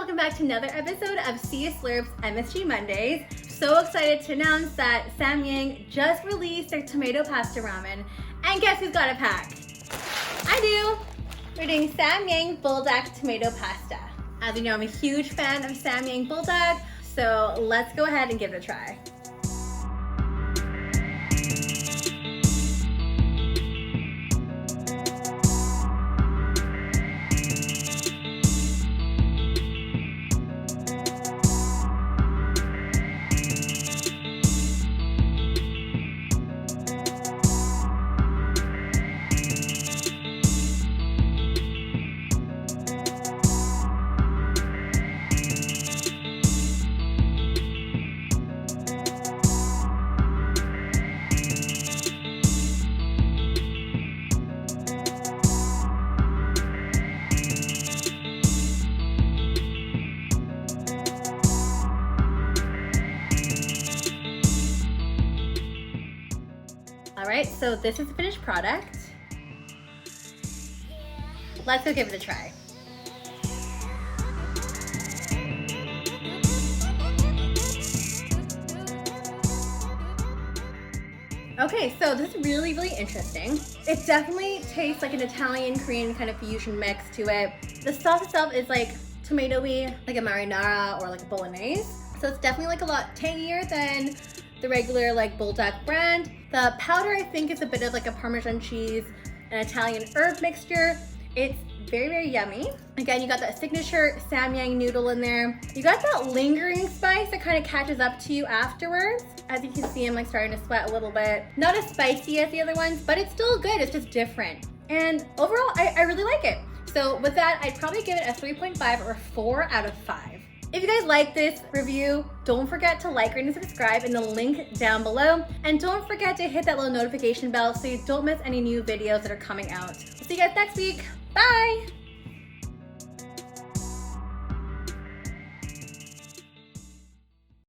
welcome back to another episode of Sia Slurp's MSG Mondays. So excited to announce that Samyang just released their tomato pasta ramen, and guess who's got a pack? I do! We're doing Samyang Buldak tomato pasta. As you know, I'm a huge fan of Samyang Buldak, so let's go ahead and give it a try. Alright, so this is the finished product. Let's go give it a try. Okay, so this is really interesting. It definitely tastes like an Italian Korean kind of fusion mix to it. The sauce itself is like tomatoey, like a marinara or like a bolognese. So it's definitely like a lot tangier than the regular like Buldak brand. The powder I think is a bit of like a Parmesan cheese, an Italian herb mixture. It's very yummy. Again, you got that signature Samyang noodle in there. You got that lingering spice that kind of catches up to you afterwards. As you can see, I'm like starting to sweat a little bit. Not as spicy as the other ones, but it's still good. It's just different. And overall, I really like it. So with that, I'd probably give it a 3.5 or 4 out of 5. If you guys like this review, don't forget to like, rate, and subscribe in the link down below. And don't forget to hit that little notification bell so you don't miss any new videos that are coming out. See you guys next week. Bye!